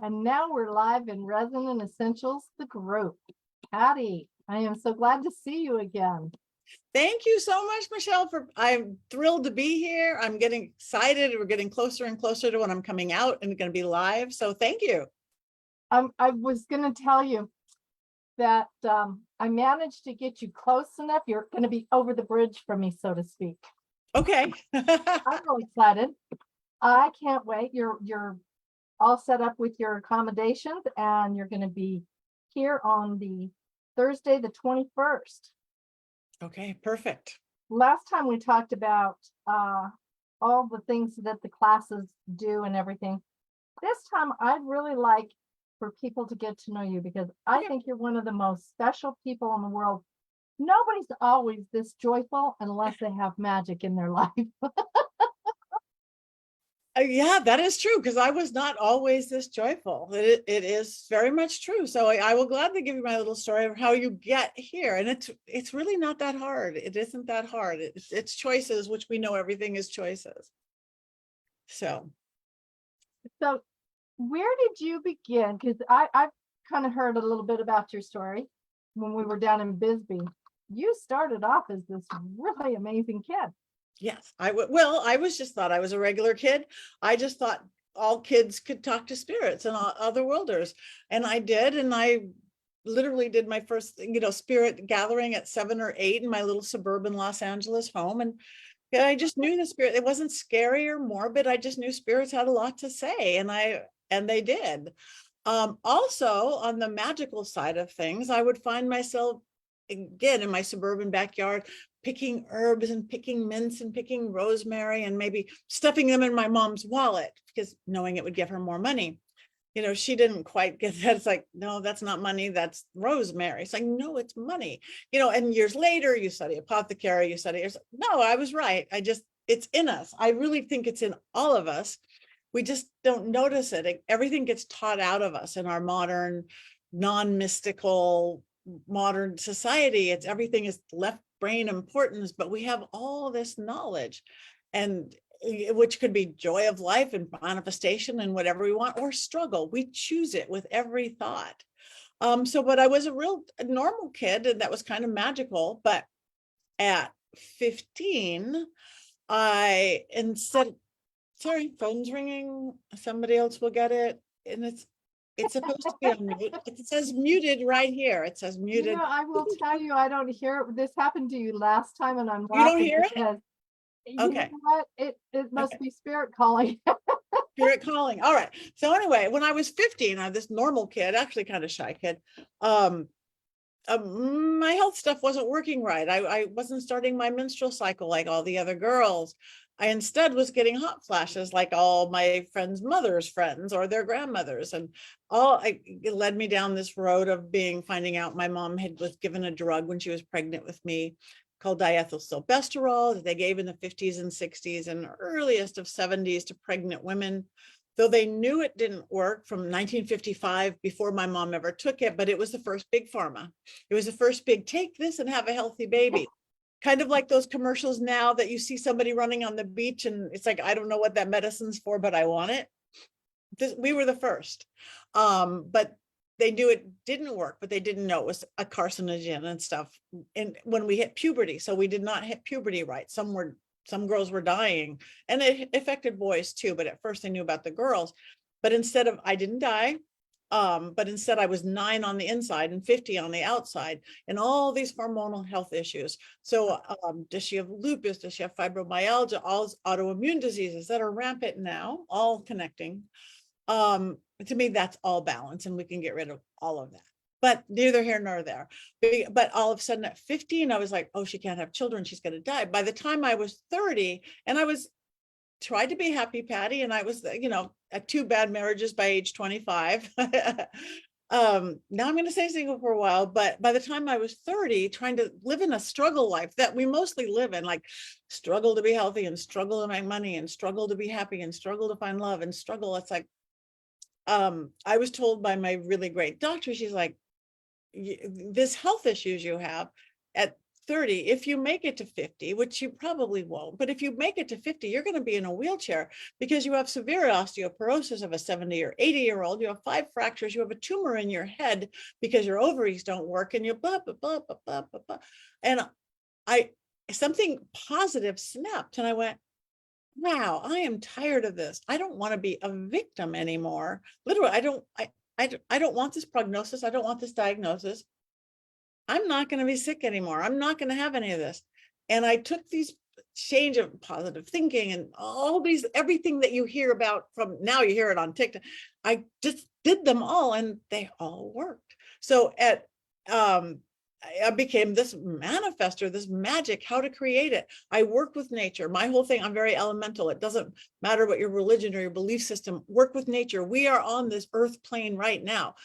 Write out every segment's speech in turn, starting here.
And now we're live in Resonant Essentials, the group. Patti, I am so glad to see you again. Thank you so much, Michelle. I'm thrilled to be here. I'm getting excited. We're getting closer and closer to when I'm coming out and going to be live. So thank you. I was going to tell you that I managed to get you close enough. You're going to be over the bridge from me, so to speak. Okay. I'm really excited. I can't wait. You're all set up with your accommodations, and you're going to be here on the Thursday, the 21st. Okay, perfect. Last time we talked about all the things that the classes do and everything. This time I'd really like for people to get to know you, because I think you're one of the most special people in the world. Nobody's always this joyful unless they have magic in their life. Yeah, that is true, because I was not always this joyful. It is very much true. So I will gladly give you my little story of how you get here. And it's really not that hard. It isn't that hard. It's choices, which we know everything is choices. So Where did you begin? Because I've kind of heard a little bit about your story when we were down in Bisbee. You started off as this really amazing kid. yes, I was just thought I was a regular kid. I just thought all kids could talk to spirits and other worlders. And I did. And I literally did my first, spirit gathering at 7 or 8 in my little suburban Los Angeles home. And I just knew the spirit. It wasn't scary or morbid. I just knew spirits had a lot to say. And they did. Also, on the magical side of things, I would find myself again in my suburban backyard picking herbs and picking mints and picking rosemary and maybe stuffing them in my mom's wallet, because knowing it would give her more money. She didn't quite get that. It's like, no, that's not money, that's rosemary. It's like, no, it's money. And years later you study apothecary, no, I was right. It's in us. I really think it's in all of us. We just don't notice it. Everything gets taught out of us in our modern, non-mystical modern society. Everything is left brain importance, but we have all this knowledge, and which could be joy of life and manifestation and whatever we want, or struggle. We choose it with every thought. But I was a normal kid, and that was kind of magical. But at 15, sorry, phone's ringing. Somebody else will get it. And it's supposed to be on mute. It says muted right here. It says muted. I will tell you, I don't hear it. This happened to you last time, and I'm You don't hear it? Okay. You know what? It must be spirit calling. Spirit calling. All right. So anyway, when I was 15, I was this normal kid, actually kind of shy kid. My health stuff wasn't working right. I wasn't starting my menstrual cycle like all the other girls. I instead was getting hot flashes like all my friends' mothers' friends or their grandmothers. And it led me down this road of finding out my mom was given a drug when she was pregnant with me called diethylstilbestrol that they gave in the 50s and 60s and earliest of 70s to pregnant women. Though they knew it didn't work from 1955 before my mom ever took it, but it was the first big pharma. It was the first big, take this and have a healthy baby. Kind of like those commercials now that you see somebody running on the beach and it's like, I don't know what that medicine's for, but I want it. We were the first. But they knew it didn't work, but they didn't know it was a carcinogen and stuff. And when we hit puberty, so we did not hit puberty right. Some girls were dying, and it affected boys too. But at first they knew about the girls. But I didn't die. But instead I was 9 on the inside and 50 on the outside, and all these hormonal health issues. So does she have lupus? Does she have fibromyalgia? All autoimmune diseases that are rampant now, all connecting. To me, that's all balance, and we can get rid of all of that. But neither here nor there. But all of a sudden at 15, I was like, oh, she can't have children. She's going to die. By the time I was 30, and I was tried to be happy, Patti, and I was, at 2 bad marriages by age 25. Now I'm going to stay single for a while, but by the time I was 30, trying to live in a struggle life that we mostly live in, like struggle to be healthy and struggle to make money and struggle to be happy and struggle to find love and struggle. It's like, I was told by my really great doctor, she's like, this health issues you have at 30, if you make it to 50, which you probably won't, but if you make it to 50, you're going to be in a wheelchair because you have severe osteoporosis of a 70 or 80-year-old, you have 5 fractures, you have a tumor in your head because your ovaries don't work, and you blah, blah, blah, blah, blah, blah, blah. And something positive snapped, and I went, wow, I am tired of this. I don't want to be a victim anymore. Literally, I don't want this prognosis. I don't want this diagnosis. I'm not going to be sick anymore. I'm not going to have any of this. And I took these change of positive thinking and all these, everything that you hear about from now, you hear it on TikTok. I just did them all and they all worked. So I became this manifester, this magic, how to create it. I work with nature. My whole thing, I'm very elemental. It doesn't matter what your religion or your belief system, work with nature. We are on this earth plane right now.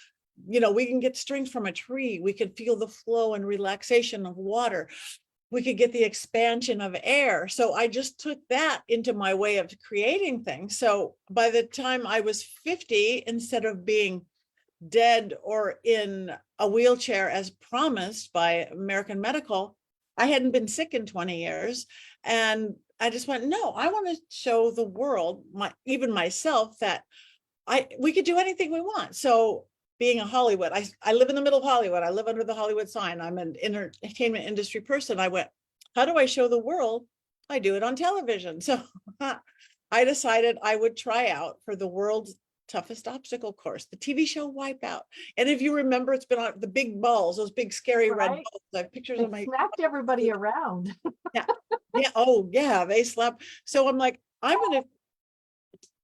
We can get strength from a tree. We can feel the flow and relaxation of water. We could get the expansion of air. So I just took that into my way of creating things. So by the time I was 50, instead of being dead or in a wheelchair as promised by American Medical, I hadn't been sick in 20 years. And I just went, no, I want to show the world, even myself, that we could do anything we want. So being a Hollywood, I live in the middle of Hollywood. I live under the Hollywood sign. I'm an entertainment industry person. I went, how do I show the world? I do it on television. So I decided I would try out for the world's toughest obstacle course, the TV show Wipeout. And if you remember, it's been on the big balls, those big scary red balls. I have pictures of my smacked everybody around. Yeah. Oh yeah, they slept. So I'm like, I'm gonna,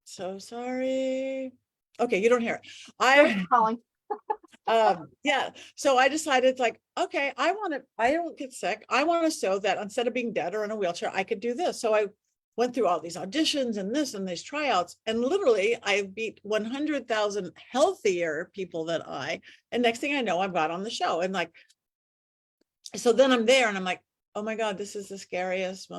so sorry. Okay, you don't hear it. Calling. Yeah. So I decided, like, okay, I don't get sick. I want to show that instead of being dead or in a wheelchair, I could do this. So I went through all these auditions and this and these tryouts, and literally I beat 100,000 healthier people than and next thing I know, I've got on the show. And like, so then I'm there and I'm like, oh my God, this is the scariest,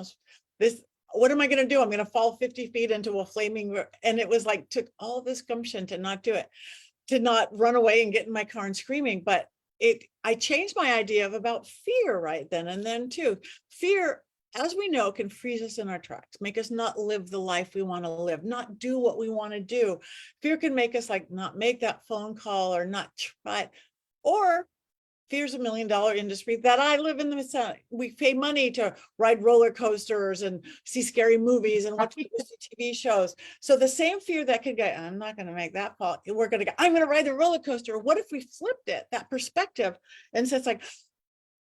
what am I going to do? I'm going to fall 50 feet into a flaming, and it was like, took all this gumption to not do it, to not run away and get in my car and screaming. But I changed my idea about fear right then and then too. Fear, as we know, can freeze us in our tracks, make us not live the life we want to live, not do what we want to do. Fear can make us like not make that phone call or not try, or fear's $1 million industry that I live in the, we pay money to ride roller coasters and see scary movies and watch TV shows. So the same fear that could go, I'm not going to make that call. We're going to go, I'm going to ride the roller coaster. What if we flipped it, that perspective? And so it's like,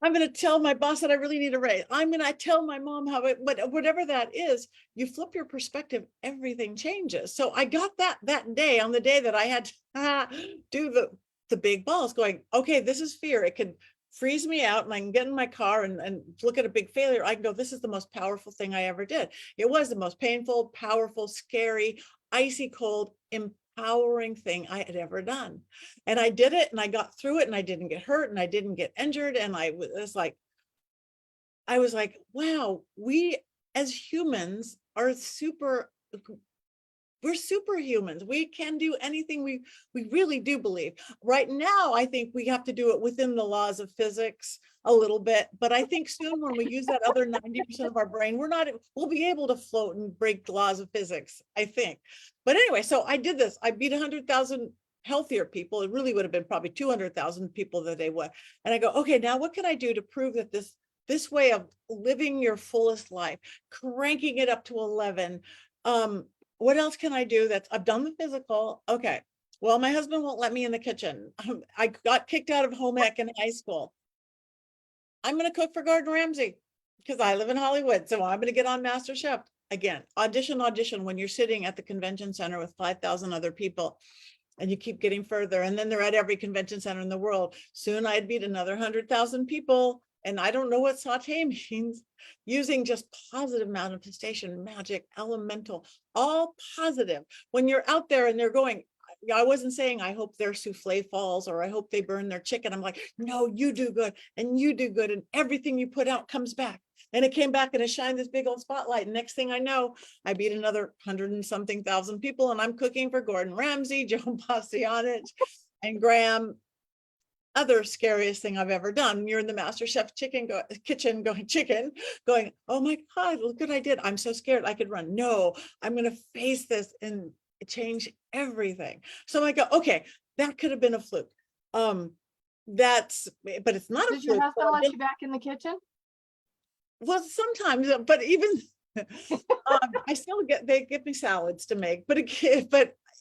I'm going to tell my boss that I really need a raise. I'm going to tell my mom how it, but whatever that is, you flip your perspective, everything changes. So I got that day, on the day that I had to do the big balls, going, okay, this is fear. It can freeze me out and I can get in my car and look at a big failure. I can go, this is the most powerful thing I ever did. It was the most painful, powerful, scary, icy cold, empowering thing I had ever done. And I did it and I got through it and I didn't get hurt and I didn't get injured. And I was like, wow, we as humans are we're superhumans. We can do anything we really do believe. Right now, I think we have to do it within the laws of physics a little bit. But I think soon when we use that other 90% of our brain, we'll be able to float and break the laws of physics, I think. But anyway, so I did this. I beat 100,000 healthier people. It really would have been probably 200,000 people that they would. And I go, okay, now what can I do to prove that this way of living your fullest life, cranking it up to 11, what else can I do? I've done the physical. Okay. Well, my husband won't let me in the kitchen. I got kicked out of home ec in high school. I'm going to cook for Gordon Ramsay because I live in Hollywood. So I'm going to get on MasterChef again. Audition when you're sitting at the convention center with 5,000 other people and you keep getting further. And then they're at every convention center in the world. Soon I'd beat another 100,000 people. And I don't know what saute means, using just positive manifestation, magic, elemental, all positive. When you're out there and they're going, I wasn't saying, I hope their souffle falls or I hope they burn their chicken. I'm like, no, you do good and you do good. And everything you put out comes back. And it came back and it shined this big old spotlight. And next thing I know, I beat another 100 and something thousand people. And I'm cooking for Gordon Ramsay, Joe Bastianich, and Graham. other scariest thing I've ever done. You're in the Master Chef kitchen going chicken, going, oh my God, look what I did. I'm so scared I could run. No, I'm going to face this and change everything. So I go, okay, that could have been a fluke. But it's not a Did your fluke. husband let you back in the kitchen? Well, sometimes, but even I still they give me salads to make, but again,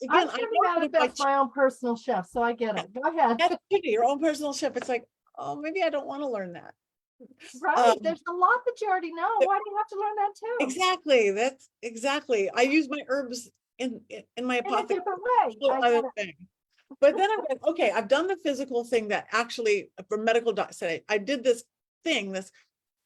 I'm I talking know about that if that's my own personal chef, so I get it. Go ahead. that's your own personal chef. It's like, oh, maybe I don't want to learn that. Right, Um, there's a lot that you already know. Why do you have to learn that too? exactly. That's exactly. I use my herbs in my In a apothecary. different way. Whole I other get it. thing. But then I'm like, okay, I've done the physical thing that actually for medical doc said I did this thing, this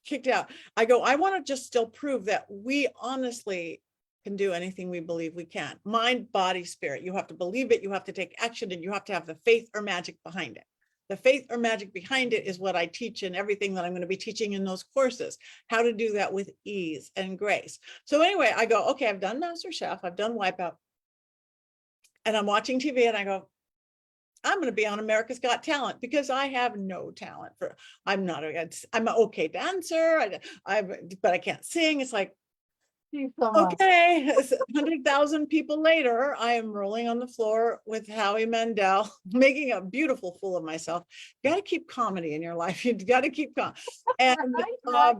kicked out. I go, I want to just still prove that we honestly can do anything we believe we can. Mind, body, spirit. You have to believe it, you have to take action, and you have to have the faith or magic behind it. The faith or magic behind it is what I teach in everything that I'm going to be teaching in those courses, how to do that with ease and grace. So anyway, I go, okay, I've done Master Chef, I've done Wipeout, and I'm watching TV and I go, I'm going to be on America's Got Talent because I have no talent for, I'm an okay dancer. But I can't sing. It's like, Thank you so much. okay, 100,000 people later, I am rolling on the floor with Howie Mandel, making a beautiful fool of myself. You got to keep comedy in your life. You got to keep and Right.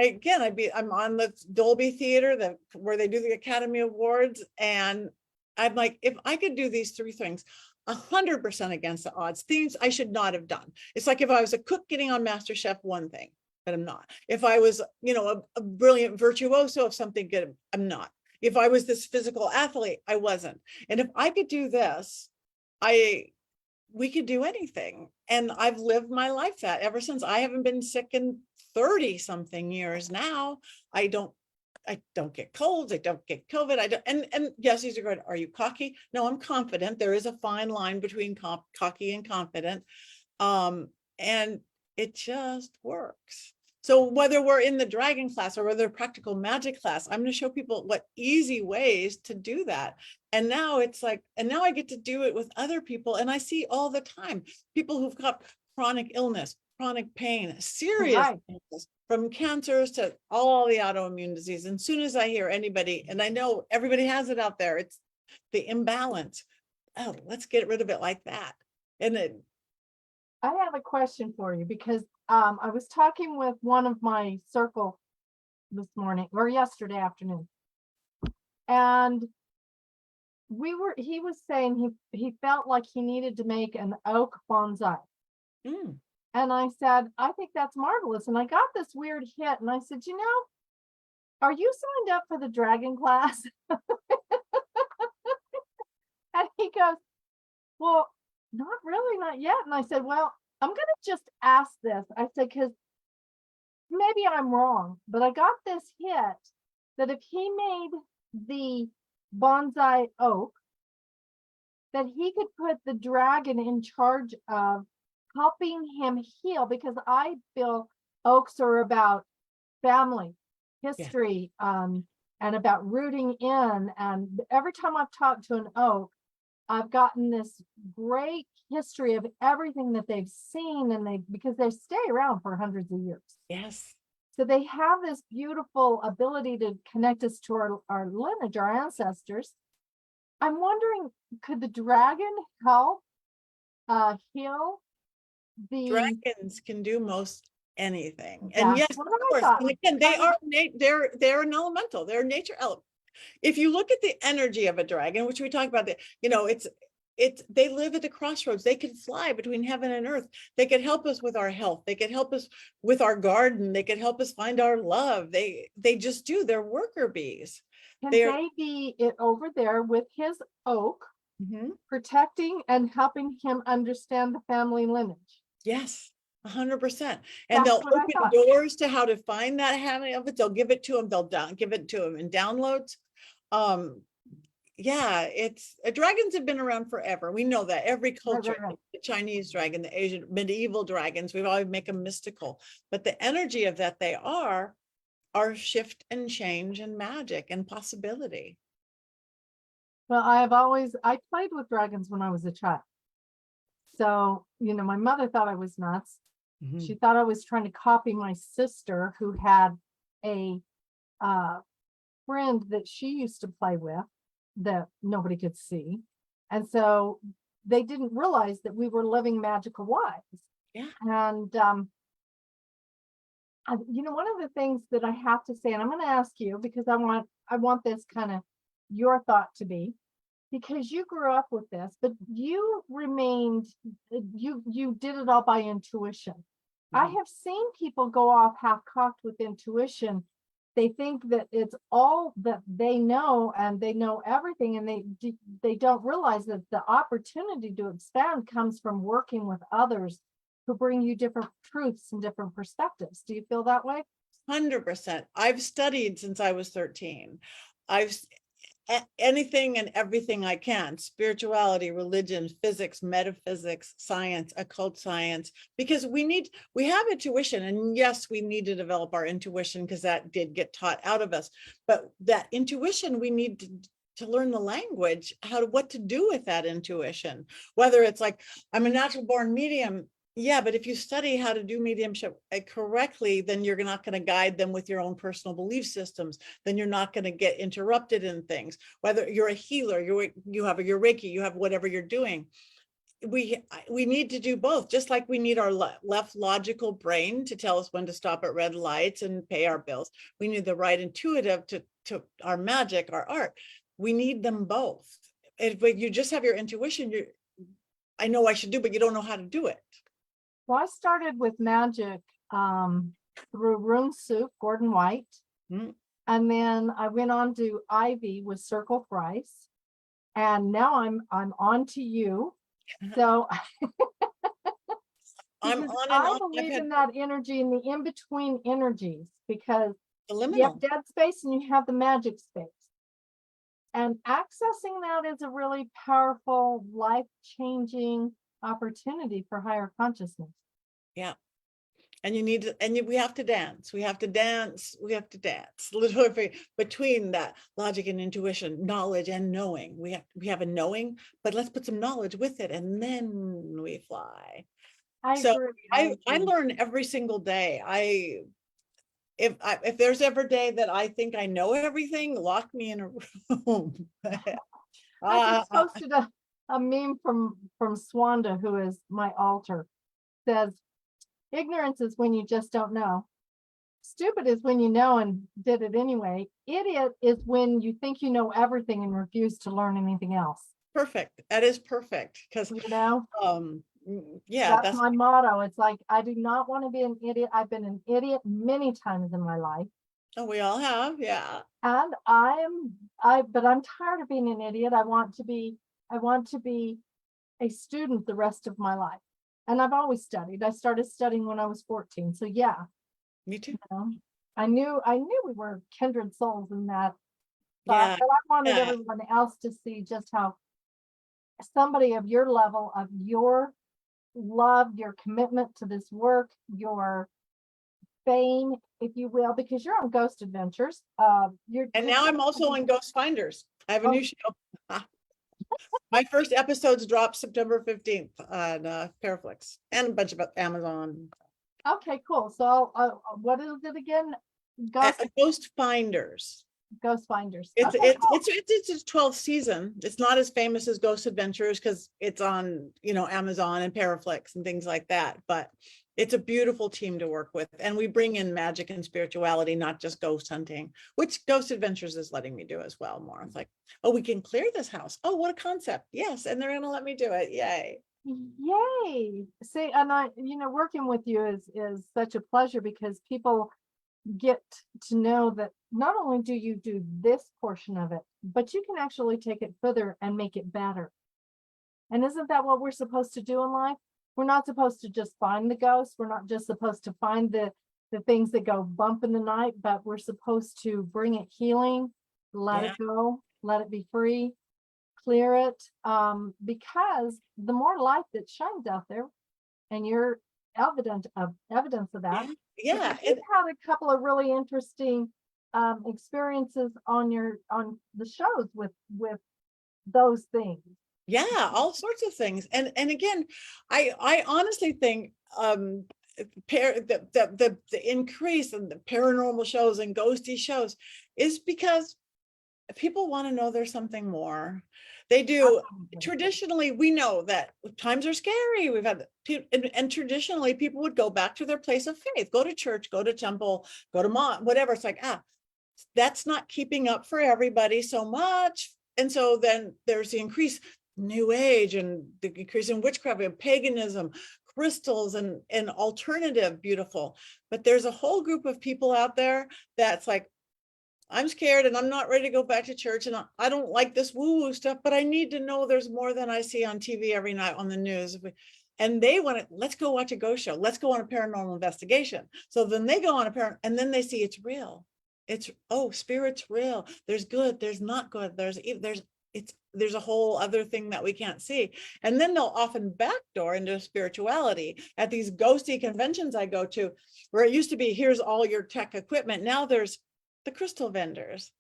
again, I'm on the Dolby Theater, where they do the Academy Awards, and I'm like, if I could do these three things 100% against the odds, things I should not have done. It's like if I was a cook getting on Master Chef, one thing, but I'm not. If I was, a brilliant virtuoso of something good, I'm not. If I was this physical athlete, I wasn't. And if I could do this, we could do anything. And I've lived my life that ever since. I haven't been sick in 30 something years now. I don't get colds. I don't get COVID. I don't, and yes, these are good. Are you cocky? No, I'm confident. There is a fine line between cocky and confident. And it just works. So whether we're in the dragon class or whether practical magic class, I'm going to show people what easy ways to do that. And now it's like, and now I get to do it with other people. And I see all the time people who've got chronic illness, chronic pain, serious illness, from cancers to all the autoimmune disease. And as soon as I hear anybody, and I know everybody has it out there, it's the imbalance. Oh, let's get rid of it like that. And I have a question for you because I was talking with one of my circle this morning or yesterday afternoon, and he was saying he felt like he needed to make an oak bonsai. And I said, I think that's marvelous. And I got this weird hit, and I said, are you signed up for the dragon class? And he goes, well, not really, not yet. And I said, well, I'm going to just ask this. I said, because maybe I'm wrong, but I got this hit that if he made the bonsai oak, that he could put the dragon in charge of helping him heal, because I feel oaks are about family, history, and about rooting in. And every time I've talked to an oak, I've gotten this great history of everything that they've seen, and because they stay around for hundreds of years. yes. So they have this beautiful ability to connect us to our lineage, our ancestors. I'm wondering, could the dragon help heal the Dragons can do most anything. And yes, of course. thought. And again, they're an elemental. They're a nature element. If you look at the energy of a dragon, which we talk about, they live at the crossroads. They can fly between heaven and earth. They could help us with our health. They could help us with our garden. They could help us find our love. They just do. They're worker bees. Can they be over there with his oak, protecting and helping him understand the family lineage? Yes, 100%. And That's they'll open doors to how to find that habit of it. They'll give it to him. They'll give it to him in downloads. Yeah, dragons have been around forever. We know that every culture, Right. the Chinese dragon, the Asian medieval dragons, we've always make them mystical, but the energy of that they are shift and change and magic and possibility. Well, I played with dragons when I was a child. So, my mother thought I was nuts. Mhm. She thought I was trying to copy my sister, who had a uh, friend that she used to play with that nobody could see. And so they didn't realize that we were living magical lives. Yeah. And, one of the things that I have to say, and I'm going to ask you because I want this kind of your thought to be, because you grew up with this, but you remained, you did it all by intuition. I Mhm. have seen people go off half-cocked with intuition. They think that it's all that they know and they know everything, and they don't realize that the opportunity to expand comes from working with others who bring you different truths and different perspectives. Do you feel that way? 100%. I've studied since I was 13. I've anything and everything I can, spirituality, religion, physics, metaphysics, science, occult science, because we have intuition, and yes, we need to develop our intuition because that did get taught out of us. But that intuition, we need to learn the language, what to do with that intuition, whether it's like, I'm a natural born medium. Yeah, but if you study how to do mediumship correctly, then you're not going to guide them with your own personal belief systems. Then you're not going to get interrupted in things. Whether you're a healer, you have your Reiki, you have whatever you're doing. We need to do both, just like we need our left logical brain to tell us when to stop at red lights and pay our bills. We need the right intuitive to our magic, our art. We need them both. If you just have your intuition, I know I should do, but you don't know how to do it. Well, I started with magic through Rune Soup, Gordon White. Mm. And then I went on to Ivy with Circle Price. And now I'm on to you. So I'm because on and I on. I've believe had in that energy and the in-between energies, because the you have liminal. dead space and you have the magic space. And accessing that is a really powerful, life-changing opportunity for higher consciousness. Yeah. And we have to dance. We have to dance. We have to dance literally between that logic and intuition, knowledge and knowing. We have a knowing, but let's put some knowledge with it, and then we fly. I So agree. I learn every single day. If there's ever a day that I think I know everything, lock me in a room. I just posted a meme from Swanda, who is my altar. Says, ignorance is when you just don't know. Stupid is when you know and did it anyway. Idiot is when you think you know everything and refuse to learn anything else. Perfect. That is perfect. Because yeah, That's that's my motto. It's like, I do not want to be an idiot. I've been an idiot many times in my life. oh, we all have, yeah. And but I'm tired of being an idiot. I want to be a student the rest of my life. And I've always studied. I started studying when I was 14. So yeah, Me too. I knew we were kindred souls in that thought, Yeah, but I wanted yeah. everyone else to see just how somebody of your level, of your love, your commitment to this work, your fame, if you will, because you're on Ghost Adventures. And now I'm also on Ghost Finders. I have a Oh, new show. My first episodes dropped September 15th on Paraflix and a bunch of Amazon. okay, cool. So what is it again? Ghost Finders. Ghost Finders. It's Okay, it's cool. it's its 12th season. It's not as famous as Ghost Adventures because it's on, Amazon and Paraflix and things like that. But it's a beautiful team to work with, and we bring in magic and spirituality, not just ghost hunting, which Ghost Adventures is letting me do as well. More, it's like, oh, we can clear this house. Oh, what a concept! Yes, and they're gonna let me do it. Yay! Yay. See, and working with you is such a pleasure, because people get to know that not only do you do this portion of it, but you can actually take it further and make it better. And isn't that what we're supposed to do in life? We're not supposed to just find the ghosts. We're not just supposed to find the things that go bump in the night, but we're supposed to bring it healing, let Yeah, it go, let it be free, clear it. Because the more light that shines out there, and you're evidence of that. yeah, yeah. You've had a couple of really interesting experiences on the shows with those things. Yeah, all sorts of things. And again, I honestly think the increase in the paranormal shows and ghosty shows is because people want to know there's something more. They do. Absolutely. Traditionally, we know that times are scary. We've had and traditionally people would go back to their place of faith, go to church, go to temple, go to mom, whatever. It's like, that's not keeping up for everybody so much. And so then there's the increase new age and the increase in witchcraft and paganism, crystals and alternative beautiful. But there's a whole group of people out there that's like, I'm scared and I'm not ready to go back to church and I don't like this woo-woo stuff, but I need to know there's more than I see on TV every night on the news. And they want to, let's go watch a ghost show. Let's go on a paranormal investigation. So then they go on and then they see it's real. It's, oh, spirit's real. There's good, there's not good. There's a whole other thing that we can't see. And then they'll often backdoor into spirituality at these ghosty conventions I go to, where it used to be, here's all your tech equipment. Now there's the crystal vendors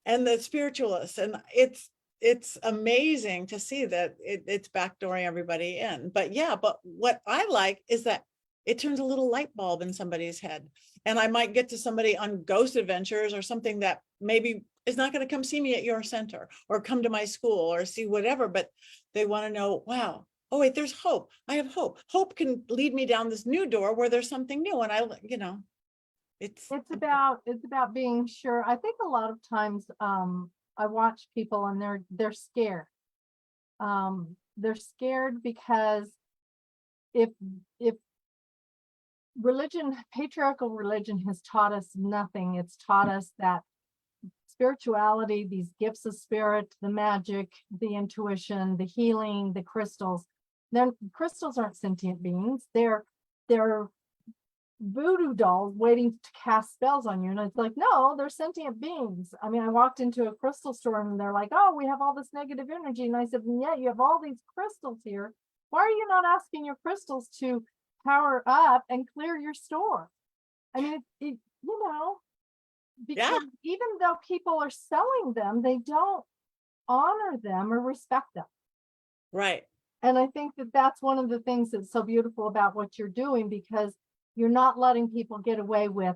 and the spiritualists. And it's amazing to see that it's backdooring everybody in. But yeah, but what I like is that it turns a little light bulb in somebody's head. And I might get to somebody on Ghost Adventures or something that maybe is not going to come see me at your center or come to my school or see whatever, but they want to know, wow, oh wait, there's hope. I have hope. Hope can lead me down this new door where there's something new. And it's about being sure. I think a lot of times I watch people and they're scared. They're scared because if patriarchal religion has taught us nothing. It's taught us that spirituality, these gifts of spirit, the magic, the intuition, the healing, the crystals. Then crystals aren't sentient beings. They're voodoo dolls waiting to cast spells on you. And it's like, no, they're sentient beings. I mean, I walked into a crystal store and they're like, oh, we have all this negative energy. And I said, yeah, you have all these crystals here. Why are you not asking your crystals to power up and clear your store? I mean, because even though people are selling them, they don't honor them or respect them. right. And I think that that's one of the things that's so beautiful about what you're doing, because you're not letting people get away with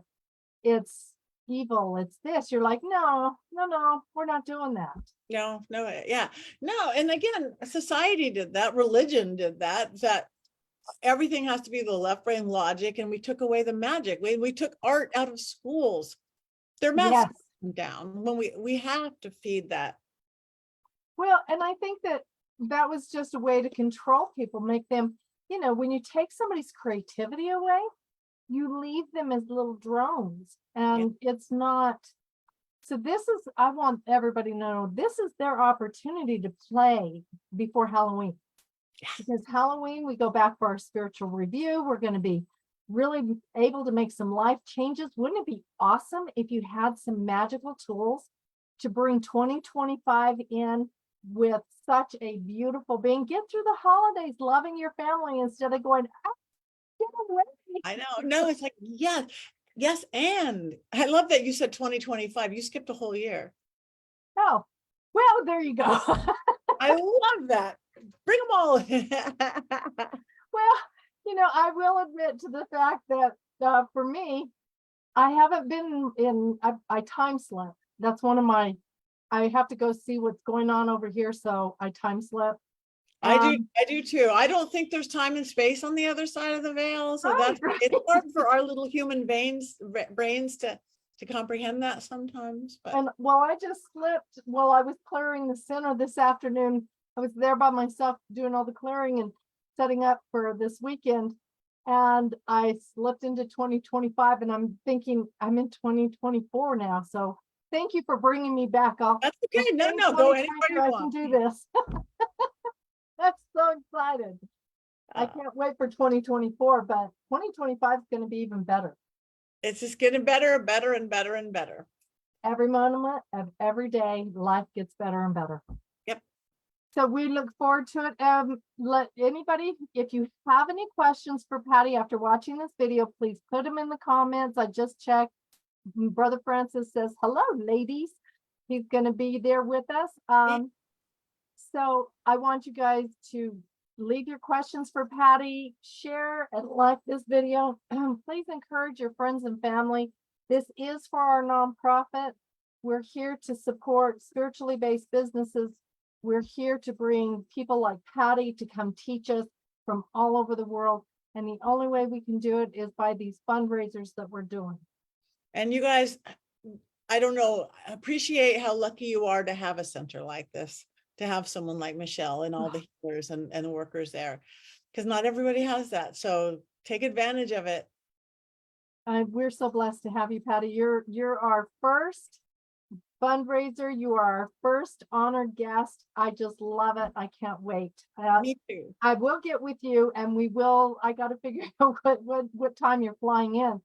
it's evil, it's this. You're like, no, we're not doing that. No, yeah, no. And again, society did that, religion did that everything has to be the left brain logic, and we took away the magic. We took art out of schools. Their math down when we have to feed that. Well, and I think that was just a way to control people, make them, when you take somebody's creativity away, you leave them as little drones, and it's not. So I want everybody to know, this is their opportunity to play before Halloween. Because Halloween, we go back for our spiritual review. We're going to be really able to make some life changes. Wouldn't it be awesome if you had some magical tools to bring 2025 in with such a beautiful being? Get through the holidays loving your family instead of going, get away. I know. No, it's like, yes. And I love that you said 2025. You skipped a whole year. Oh, well, there you go. I love that. Bring them all in. Well, I will admit to the fact that for me, I haven't been I time slip. That's one of I have to go see what's going on over here. So I time slip. I do too. I don't think there's time and space on the other side of the veil. So right. It's hard for our little human brains to comprehend that sometimes. But. And I just slipped while I was clearing the center this afternoon. I was there by myself doing all the clearing and setting up for this weekend. And I slipped into 2025, and I'm thinking I'm in 2024 now. So thank you for bringing me back. That's okay. No, go anywhere you I want. can do this. That's so excited. I can't wait for 2024, but 2025 is going to be even better. It's just getting better, and better and better. Every moment of every day, life gets better and better. Yep. So we look forward to it. Let anybody, if you have any questions for Patti after watching this video, please put them in the comments. I just checked. Brother Francis says, hello, ladies. He's going to be there with us. So I want you guys to leave your questions for Patti, share and like this video. Please encourage your friends and family. This is for our nonprofit. We're here to support spiritually based businesses. We're here to bring people like Patti to come teach us from all over the world. And the only way we can do it is by these fundraisers that we're doing. And you guys, I don't know, appreciate how lucky you are to have a center like this, to have someone like Michelle and all the healers and workers there, because not everybody has that. So take advantage of it. We're so blessed to have you, Patti. You're our first fundraiser. You are our first honored guest. I just love it. I can't wait. Me too. I will get with you and I got to figure out what time you're flying in.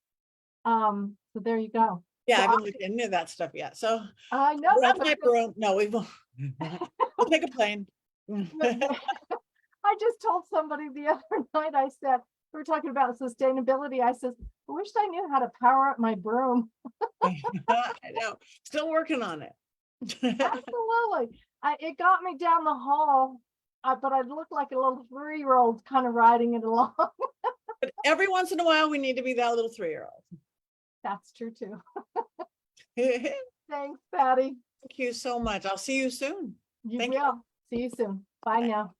So there you go. Yeah, So I haven't looked into that stuff yet. So I know. I'll take our own. No, we won't. We'll take a plane. I just told somebody the other night, I said, we were talking about sustainability. I said, I wish I knew how to power up my broom. I know. Still working on it. Absolutely. It got me down the hall, but I looked like a little 3-year-old kind of riding it along. But every once in a while, we need to be that little 3-year-old. That's true too. Thank Thanks, Patti. you so much. I'll see you soon. You Thank you. will. See you soon. Bye now.